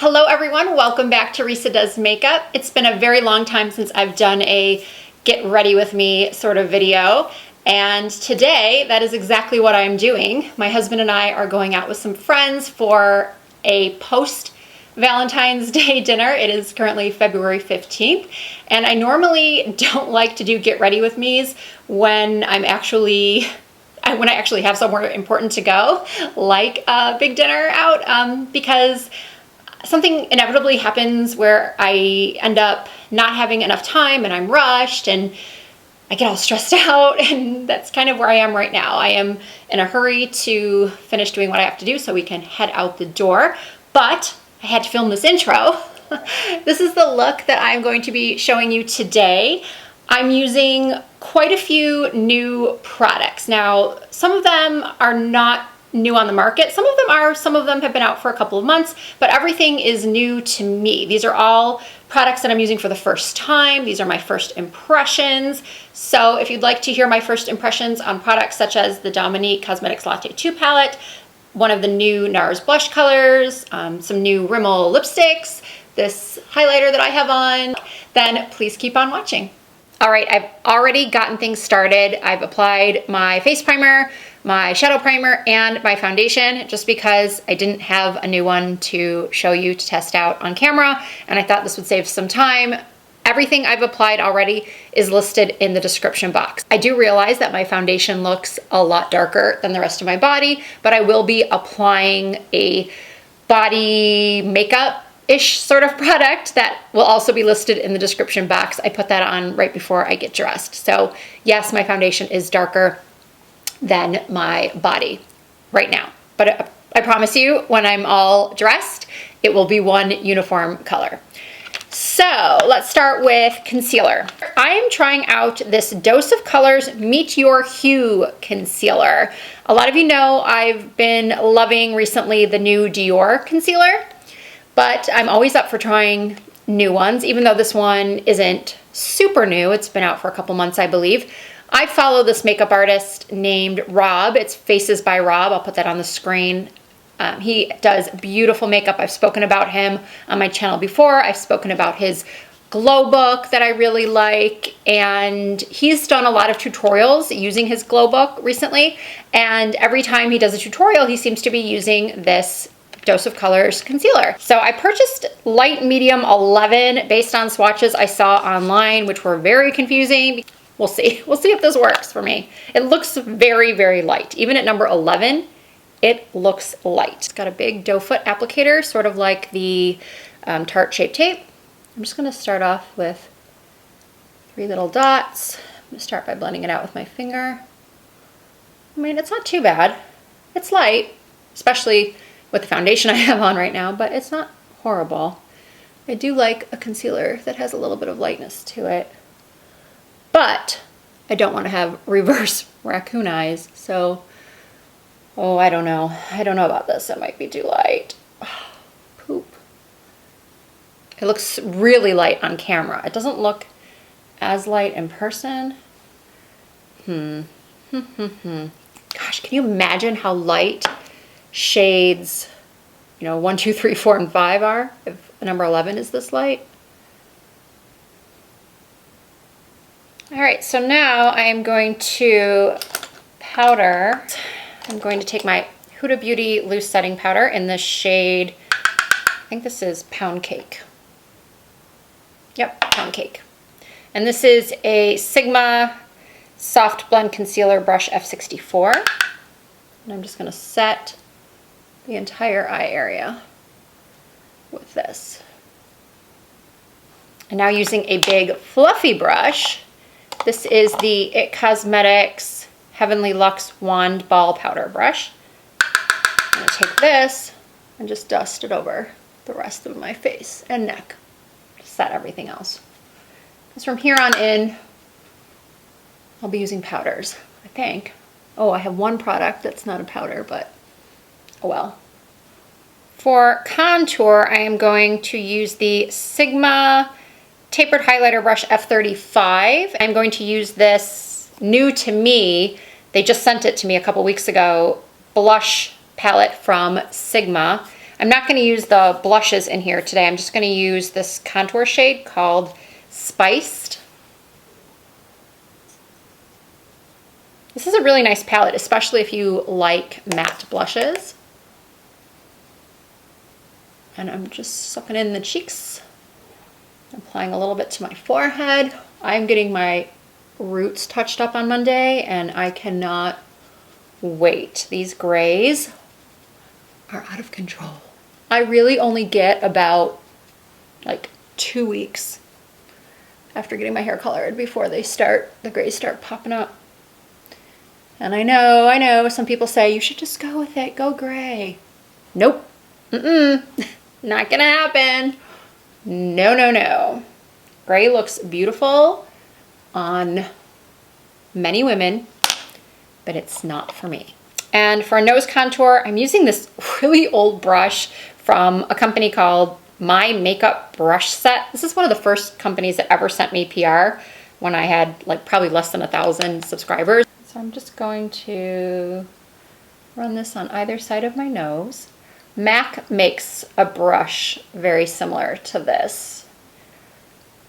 Hello everyone, welcome back to Risa Does Makeup. It's been a very long time since I've done a get ready with me sort of video, and today that is exactly what I'm doing. My husband and I are going out with some friends for a post Valentine's Day dinner. It is currently February 15th, and I normally don't like to do get ready with me's when I actually have somewhere important to go, like a big dinner out, because something inevitably happens where I end up not having enough time and I'm rushed and I get all stressed out, and that's kind of where I am right now. I am in a hurry to finish doing what I have to do so we can head out the door, but I had to film this intro. This is the look that I'm going to be showing you today. I'm using quite a few new products. Now, some of them are not new on the market. Some of them are, some of them have been out for a couple of months, but everything is new to me. These are all products that I'm using for the first time. These are my first impressions. So if you'd like to hear my first impressions on products such as the Dominique Cosmetics Latte 2 palette, one of the new NARS blush colors, some new Rimmel lipsticks, this highlighter that I have on, then please keep on watching. All right, I've already gotten things started. I've applied my face primer, my shadow primer, and my foundation just because I didn't have a new one to show you to test out on camera, and I thought this would save some time. Everything I've applied already is listed in the description box. I do realize that my foundation looks a lot darker than the rest of my body, but I will be applying a body makeup-ish sort of product that will also be listed in the description box. I put that on right before I get dressed. So yes, my foundation is darker than my body right now, but I promise you when I'm all dressed, it will be one uniform color. So let's start with concealer. I am trying out this Dose of Colors Meet Your Hue concealer. A lot of you know I've been loving recently the new Dior concealer, but I'm always up for trying new ones, even though this one isn't super new. It's been out for a couple months, I believe. I follow this makeup artist named Rob. It's Faces by Rob. I'll put that on the screen. He does beautiful makeup. I've spoken about him on my channel before. I've spoken about his glow book that I really like, and he's done a lot of tutorials using his glow book recently, and every time he does a tutorial, he seems to be using this Dose of Colors concealer. So I purchased light medium 11 based on swatches I saw online, which were very confusing. We'll see. We'll see if this works for me. It looks very, very light. Even at number 11, it looks light. It's got a big doe foot applicator, sort of like the Tarte Shape Tape. I'm just gonna start off with 3 little dots. I'm gonna start by blending it out with my finger. I mean, it's not too bad. It's light, especially with the foundation I have on right now, but it's not horrible. I do like a concealer that has a little bit of lightness to it, but I don't want to have reverse raccoon eyes, so, oh, I don't know. I don't know about this. It might be too light. Poop. It looks really light on camera. It doesn't look as light in person. Gosh, can you imagine how light shades, 1, 2, 3, 4, and 5 are if number 11 is this light? All right, so now I am going to powder. I'm going to take my Huda Beauty loose setting powder in the shade, I think this is Pound Cake. Yep, Pound Cake. And this is a Sigma Soft Blend Concealer Brush F64. And I'm just gonna set the entire eye area with this. And now using a big fluffy brush, this is the IT Cosmetics Heavenly Luxe Wand Ball Powder Brush. I'm gonna take this and just dust it over the rest of my face and neck to set everything else. Because from here on in, I'll be using powders, I think. Oh, I have one product that's not a powder, but oh well. For contour, I am going to use the Sigma Tapered Highlighter Brush F35. I'm going to use this new to me, they just sent it to me a couple weeks ago, blush palette from Sigma. I'm not going to use the blushes in here today. I'm just going to use this contour shade called Spiced. This is a really nice palette, especially if you like matte blushes. And I'm just sucking in the cheeks. Applying a little bit to my forehead. I'm getting my roots touched up on Monday and I cannot wait. These grays are out of control. I really only get about like 2 weeks after getting my hair colored before the grays start popping up. And I know, some people say you should just go with it, go gray. Nope, not gonna happen. No. Gray looks beautiful on many women, but it's not for me. And for a nose contour, I'm using this really old brush from a company called My Makeup Brush Set. This is one of the first companies that ever sent me PR when I had like probably less than 1,000 subscribers. So I'm just going to run this on either side of my nose. MAC makes a brush very similar to this.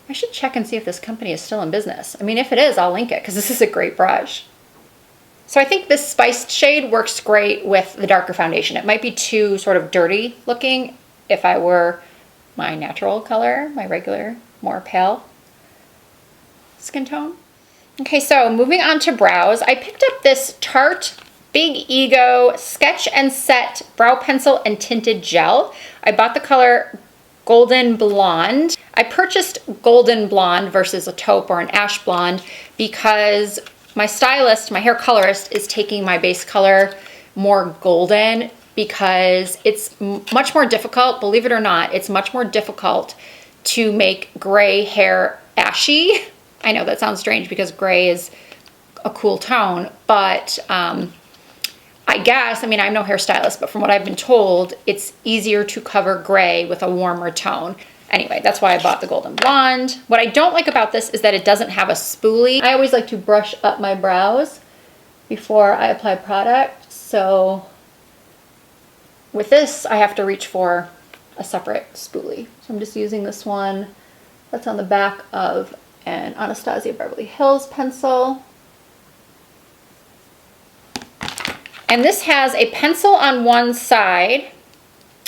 I should check and see if this company is still in business. I mean, if it is, I'll link it because this is a great brush. So I think this spiced shade works great with the darker foundation. It might be too sort of dirty looking if I were my natural color, my regular, more pale skin tone. Okay, so moving on to brows. I picked up this Tarte Big Ego Sketch and Set Brow Pencil and Tinted Gel. I bought the color Golden Blonde. I purchased Golden Blonde versus a taupe or an ash blonde because my stylist, my hair colorist, is taking my base color more golden because it's much more difficult, believe it or not, it's much more difficult to make gray hair ashy. I know that sounds strange because gray is a cool tone, but I guess, I mean, I'm no hairstylist, but from what I've been told, it's easier to cover gray with a warmer tone. Anyway, that's why I bought the Golden Blonde. What I don't like about this is that it doesn't have a spoolie. I always like to brush up my brows before I apply product. So with this, I have to reach for a separate spoolie. So I'm just using this one that's on the back of an Anastasia Beverly Hills pencil. And this has a pencil on one side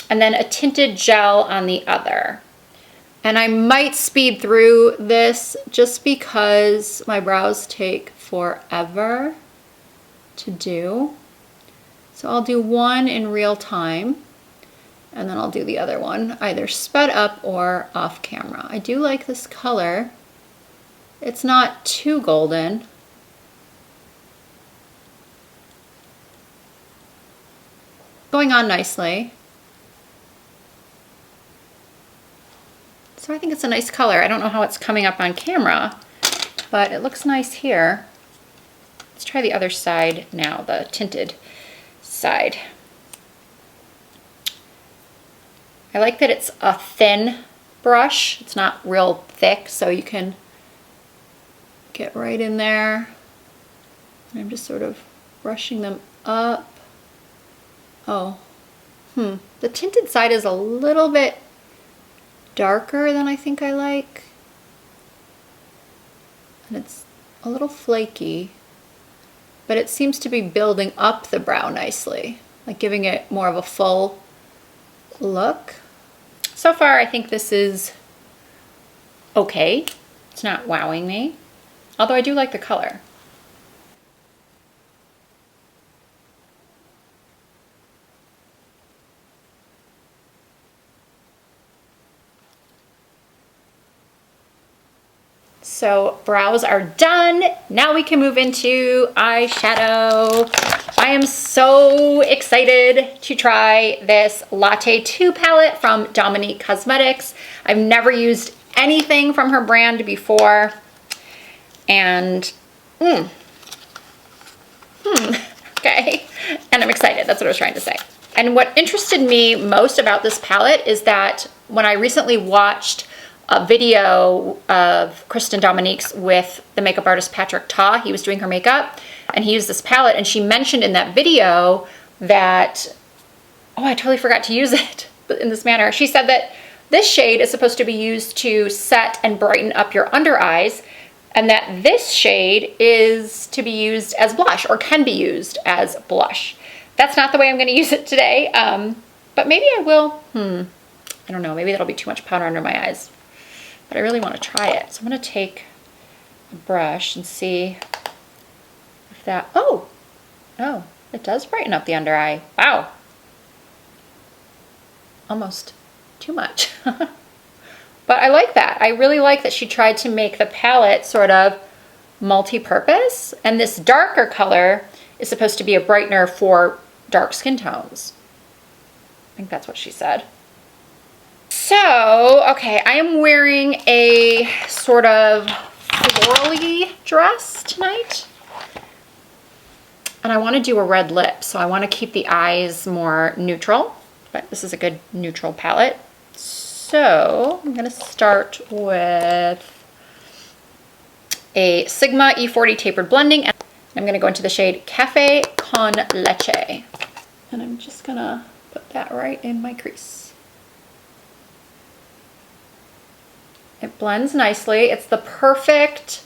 and then a tinted gel on the other. And I might speed through this just because my brows take forever to do. So I'll do one in real time and then I'll do the other one either sped up or off camera. I do like this color. It's not too golden. Going on nicely. So I think it's a nice color. I don't know how it's coming up on camera, but it looks nice here. Let's try the other side now, the tinted side. I like that it's a thin brush. It's not real thick, so you can get right in there. And I'm just sort of brushing them up. Oh, the tinted side is a little bit darker than I think I like. And it's a little flaky, but it seems to be building up the brow nicely, like giving it more of a full look. So far, I think this is okay. It's not wowing me, although I do like the color. So brows are done. Now we can move into eyeshadow. I am so excited to try this Latte 2 palette from Dominique Cosmetics. I've never used anything from her brand before. And, okay. And I'm excited, that's what I was trying to say. And what interested me most about this palette is that when I recently watched a video of Kristen Dominique's with the makeup artist Patrick Ta. He was doing her makeup and he used this palette, and she mentioned in that video that, oh, I totally forgot to use it. in this manner. She said that this shade is supposed to be used to set and brighten up your under eyes, and that this shade is to be used as blush, or can be used as blush. That's not the way I'm going to use it today, but maybe I will. I don't know, maybe that'll be too much powder under my eyes, but I really want to try it. So I'm going to take a brush and see if that, oh, it does brighten up the under eye. Wow. Almost too much. But I like that. I really like that she tried to make the palette sort of multi-purpose, and this darker color is supposed to be a brightener for dark skin tones. I think that's what she said. So, okay, I am wearing a sort of florally dress tonight. And I want to do a red lip, so I want to keep the eyes more neutral, but this is a good neutral palette. So I'm going to start with a Sigma E40 Tapered Blending, and I'm going to go into the shade Cafe con Leche. And I'm just going to put that right in my crease. It blends nicely. It's the perfect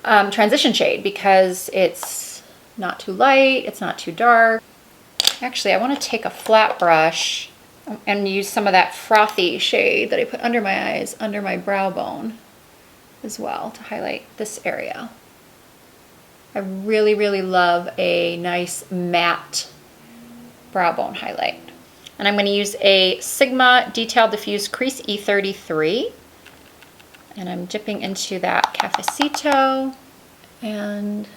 transition shade because it's not too light, it's not too dark. Actually, I want to take a flat brush and use some of that frothy shade that I put under my eyes, under my brow bone as well, to highlight this area. I really, really love a nice matte brow bone highlight. And I'm going to use a Sigma Detailed Diffuse Crease E33. And I'm dipping into that Cafecito, and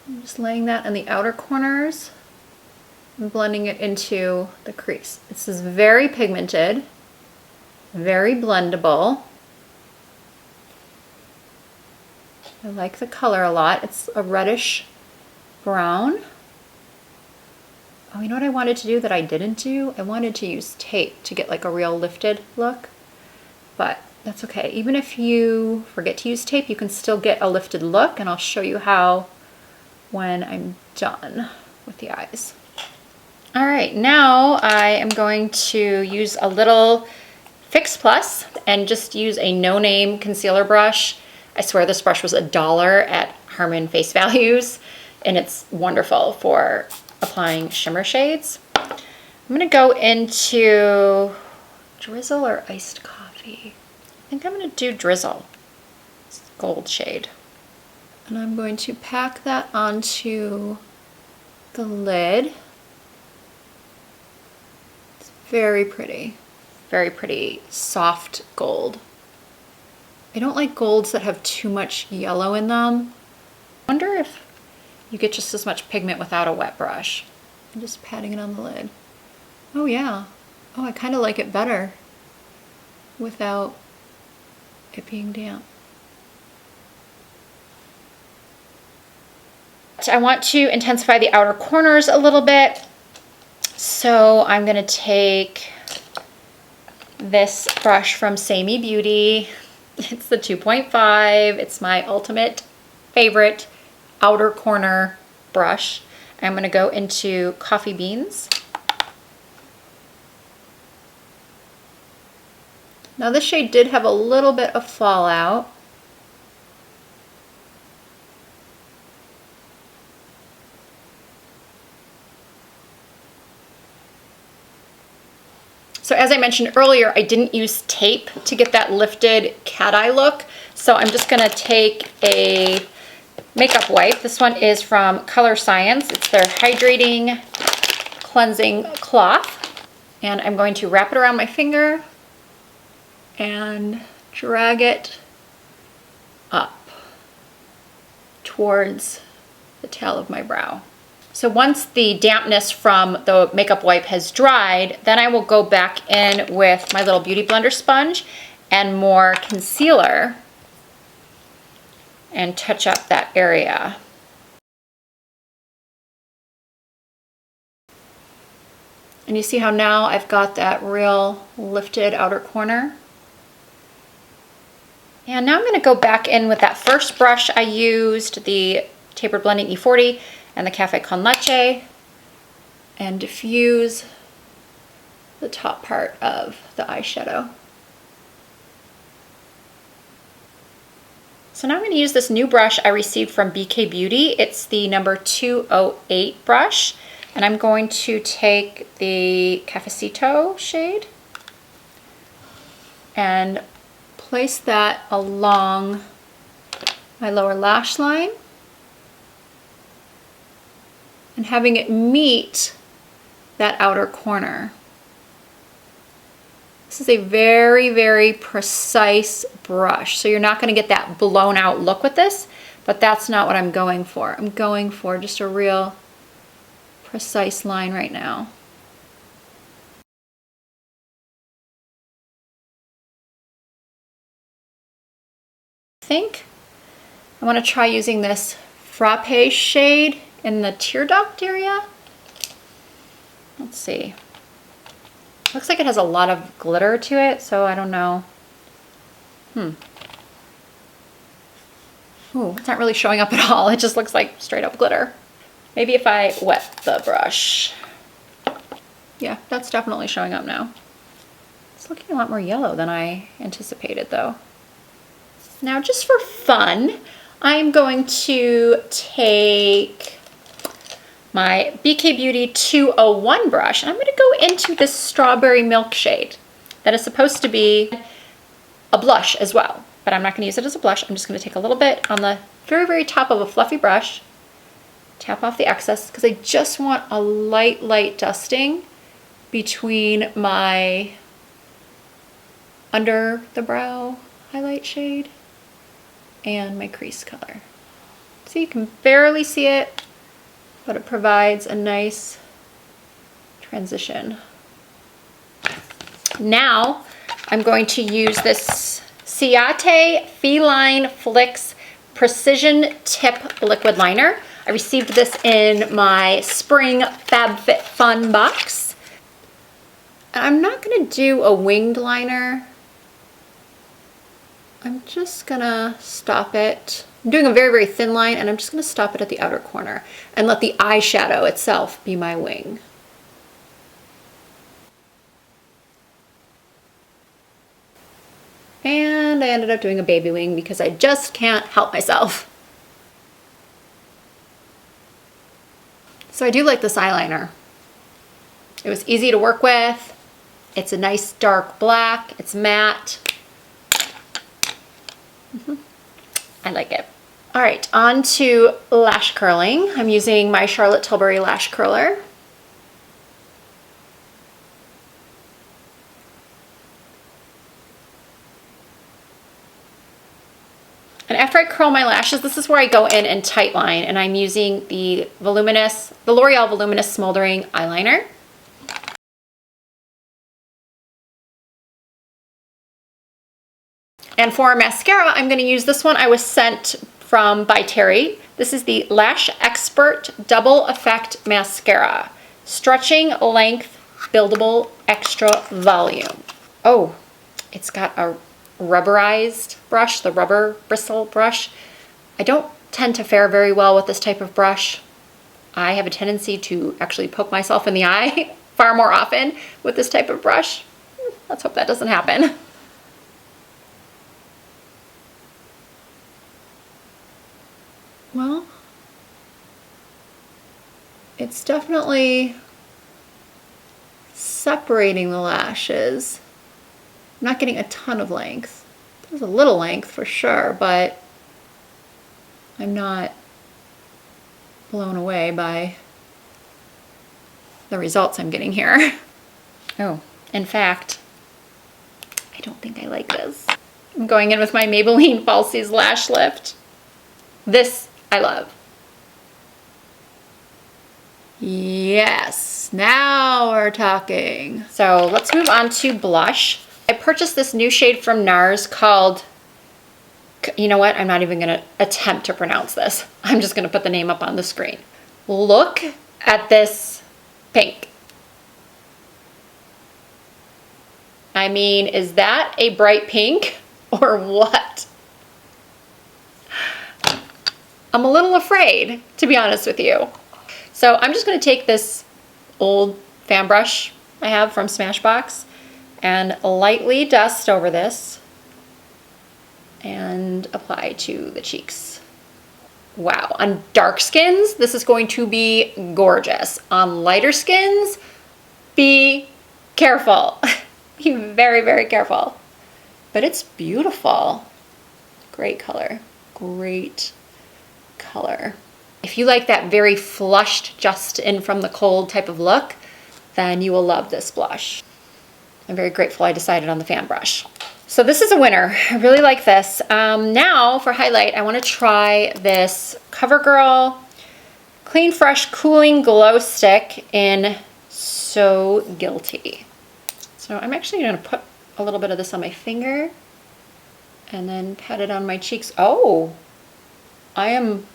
I'm just laying that in the outer corners and blending it into the crease. This is very pigmented, very blendable. I like the color a lot. It's a reddish brown. Oh, you know what I wanted to do that I didn't do? I wanted to use tape to get like a real lifted look, but that's okay. Even if you forget to use tape, you can still get a lifted look, and I'll show you how when I'm done with the eyes. All right, now I am going to use a little Fix Plus and just use a no-name concealer brush. I swear this brush was $1 at Harmon Face Values, and it's wonderful for applying shimmer shades. I'm gonna go into Drizzle or Iced Coffee. I think I'm gonna do Drizzle. It's gold shade. And I'm going to pack that onto the lid. It's very pretty soft gold. I don't like golds that have too much yellow in them. I wonder if you get just as much pigment without a wet brush. I'm just patting it on the lid. Oh yeah. Oh, I kind of like it better without it being damp. I want to intensify the outer corners a little bit. So I'm gonna take this brush from Samey Beauty. It's the 2.5. It's my ultimate favorite outer corner brush. I'm gonna go into Coffee Beans. Now this shade did have a little bit of fallout. So as I mentioned earlier, I didn't use tape to get that lifted cat eye look. So I'm just gonna take a makeup wipe. This one is from Color Science. It's their Hydrating Cleansing Cloth. And I'm going to wrap it around my finger and drag it up towards the tail of my brow. So once the dampness from the makeup wipe has dried, then I will go back in with my little Beauty Blender sponge and more concealer and touch up that area. And you see how now I've got that real lifted outer corner? And now I'm gonna go back in with that first brush I used, the Tapered Blending E40 and the Cafe con Leche, and diffuse the top part of the eyeshadow. So now I'm going to use this new brush I received from BK Beauty. It's the number 208 brush. And I'm going to take the Cafecito shade and place that along my lower lash line and having it meet that outer corner. This is a very, very precise brush. So you're not going to get that blown out look with this, but that's not what I'm going for. I'm going for just a real precise line right now. I think I want to try using this Frappe shade in the tear duct area. Let's see. Looks like it has a lot of glitter to it, so I don't know. Ooh, it's not really showing up at all. It just looks like straight up glitter. Maybe if I wet the brush. Yeah, that's definitely showing up now. It's looking a lot more yellow than I anticipated though. Now just for fun, I'm going to take my BK Beauty 201 brush and I'm going to go into this strawberry milk shade that is supposed to be a blush as well, but I'm not going to use it as a blush. I'm just going to take a little bit on the very, very top of a fluffy brush, tap off the excess because I just want a light dusting between my under the brow highlight shade and my crease color. So you can barely see it, but it provides a nice transition. Now I'm going to use this Ciate Feline Flicks Precision Tip Liquid Liner. I received this in my spring FabFitFun box. And I'm not gonna do a winged liner. I'm just gonna stop it. I'm doing a very, very thin line and I'm just gonna stop it at the outer corner and let the eyeshadow itself be my wing. And I ended up doing a baby wing because I just can't help myself. So I do like this eyeliner. It was easy to work with. It's a nice dark black. It's matte. I like it. All right, on to lash curling. I'm using my Charlotte Tilbury lash curler. And after I curl my lashes, this is where I go in and tightline, and I'm using the L'Oreal Voluminous Smoldering Eyeliner. And for mascara, I'm going to use this one I was sent from by Terry. This is the Lash Expert Double Effect Mascara. Stretching Length Buildable Extra Volume. Oh, it's got a rubberized brush, the rubber bristle brush. I don't tend to fare very well with this type of brush. I have a tendency to actually poke myself in the eye far more often with this type of brush. Let's hope that doesn't happen. Well, it's definitely separating the lashes. I'm not getting a ton of length. There's a little length for sure, but I'm not blown away by the results I'm getting here. Oh, in fact, I don't think I like this. I'm going in with my Maybelline Falsies Lash Lift. This I love. Yes, now we're talking. So let's move on to blush. I purchased this new shade from NARS called, you know what? I'm not even gonna attempt to pronounce this. I'm just gonna put the name up on the screen. Look at this pink. I mean, is that a bright pink or what? I'm a little afraid, to be honest with you. So I'm just gonna take this old fan brush I have from Smashbox and lightly dust over this and apply to the cheeks. Wow, on dark skins, this is going to be gorgeous. On lighter skins, be careful. Be very, very careful. But it's beautiful. Great color, great color. If you like that very flushed, just in from the cold type of look, then you will love this blush. I'm very grateful I decided on the fan brush. So this is a winner. I really like this. Now for highlight, I want to try this CoverGirl Clean Fresh Cooling Glow Stick in So Gilty. So I'm actually going to put a little bit of this on my finger and then pat it on my cheeks. Oh, I am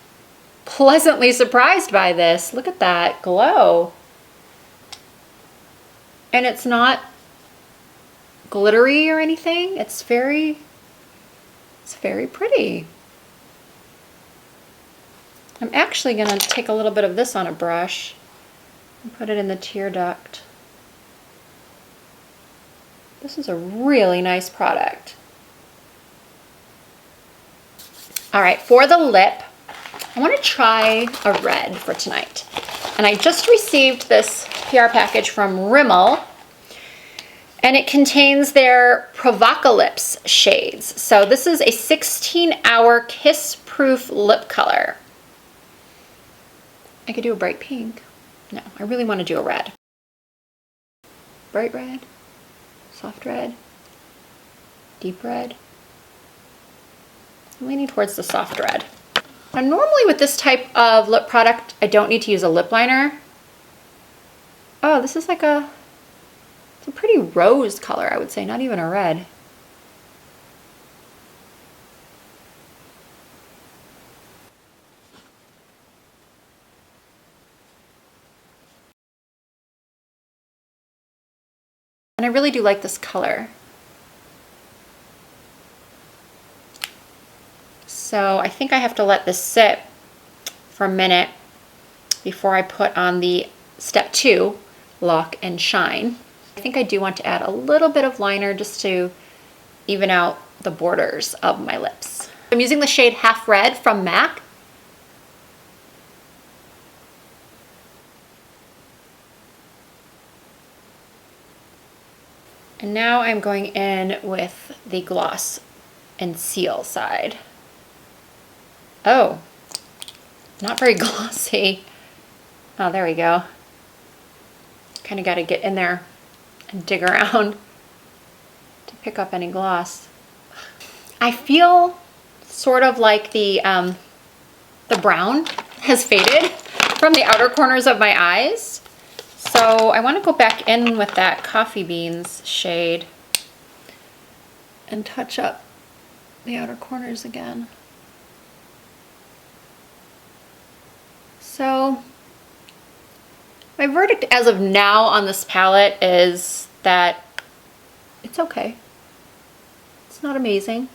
pleasantly surprised by this. Look at that glow. And it's not glittery or anything. It's very pretty. I'm actually gonna take a little bit of this on a brush and put it in the tear duct. This is a really nice product. All right, for the lip, I want to try a red for tonight. And I just received this PR package from Rimmel, and it contains their Provacalips shades. So this is a 16-hour kiss-proof lip color. I could do a bright pink. No, I really want to do a red. Bright red, soft red, deep red. I'm leaning towards the soft red. Now normally with this type of lip product, I don't need to use a lip liner. Oh, this is like it's a pretty rose color, I would say, not even a red. And I really do like this color. So I think I have to let this sit for a minute before I put on the step 2, Lock and Shine. I think I do want to add a little bit of liner just to even out the borders of my lips. I'm using the shade Half Red from MAC. And now I'm going in with the gloss and seal side. Oh, not very glossy. Oh, there we go. Kind of got to get in there and dig around to pick up any gloss. I feel sort of like the brown has faded from the outer corners of my eyes. So I want to go back in with that Coffee Beans shade and touch up the outer corners again. So my verdict as of now on this palette is that it's okay. It's not amazing.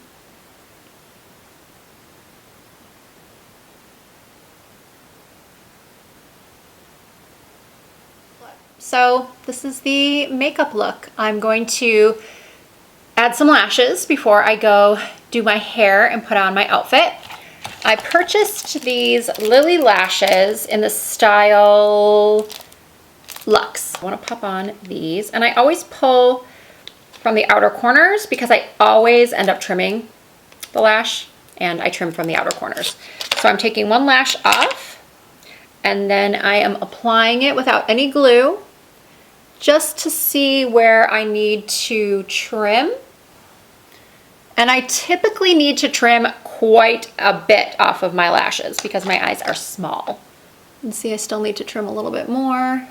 So this is the makeup look. I'm going to add some lashes before I go do my hair and put on my outfit. I purchased these Lilly lashes in the style Luxe. I want to pop on these, and I always pull from the outer corners because I always end up trimming the lash, and I trim from the outer corners. So I'm taking one lash off, and then I am applying it without any glue just to see where I need to trim. And I typically need to trim quite a bit off of my lashes because my eyes are small. And see, I still need to trim a little bit more.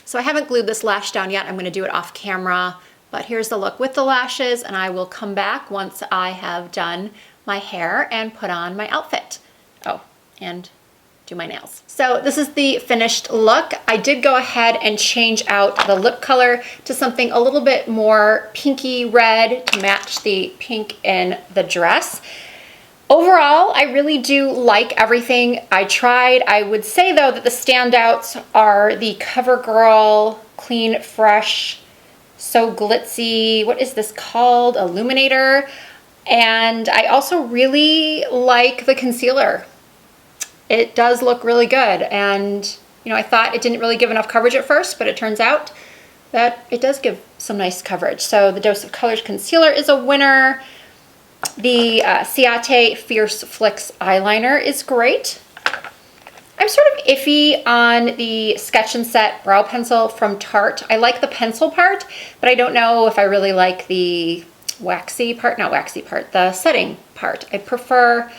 So I haven't glued this lash down yet. I'm going to do it off camera, but here's the look with the lashes, and I will come back once I have done my hair and put on my outfit. Oh, and do my nails. So this is the finished look. I did go ahead and change out the lip color to something a little bit more pinky red to match the pink in the dress. Overall, I really do like everything I tried. I would say though that the standouts are the CoverGirl clean, fresh, so glitzy. What is this called? Illuminator. And I also really like the concealer. It does look really good. And, you know, I thought it didn't really give enough coverage at first, but it turns out that it does give some nice coverage. So the Dose of Colors concealer is a winner. The Ciate Fierce Flicks eyeliner is great. I'm sort of iffy on the Sketch and Set brow pencil from Tarte. I like the pencil part, but I don't know if I really like the waxy part, not waxy part, the setting part. I prefer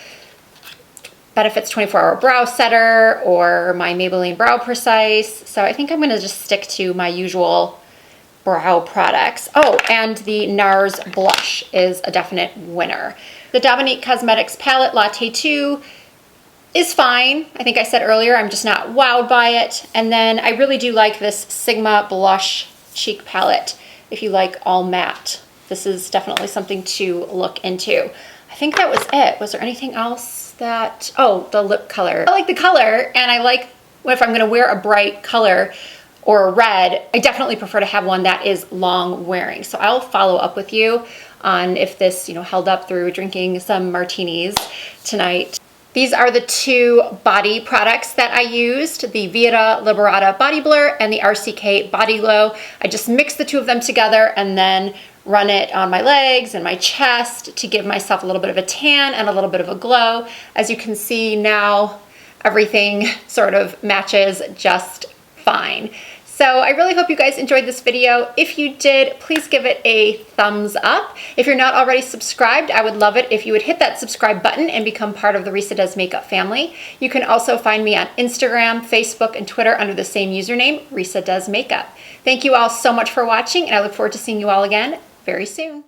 Benefit's 24-Hour Brow Setter or my Maybelline Brow Precise. So I think I'm gonna just stick to my usual brow products. Oh, and the NARS blush is a definite winner. The Dominique Cosmetics palette Latte 2 is fine. I think I said earlier, I'm just not wowed by it. And then I really do like this Sigma blush cheek palette. If you like all matte, this is definitely something to look into. I think that was it. Was there anything else that, oh, the lip color. I like the color, and I like if I'm gonna wear a bright color or a red, I definitely prefer to have one that is long wearing. So I'll follow up with you on if this, you know, held up through drinking some martinis tonight. These are the two body products that I used, the Vita Liberata Body Blur and the RCK Body Glow. I just mixed the two of them together and then run it on my legs and my chest to give myself a little bit of a tan and a little bit of a glow. As you can see now, everything sort of matches just fine. So I really hope you guys enjoyed this video. If you did, please give it a thumbs up. If you're not already subscribed, I would love it if you would hit that subscribe button and become part of the Risa Does Makeup family. You can also find me on Instagram, Facebook, and Twitter under the same username, Risa Does Makeup. Thank you all so much for watching, and I look forward to seeing you all again very soon.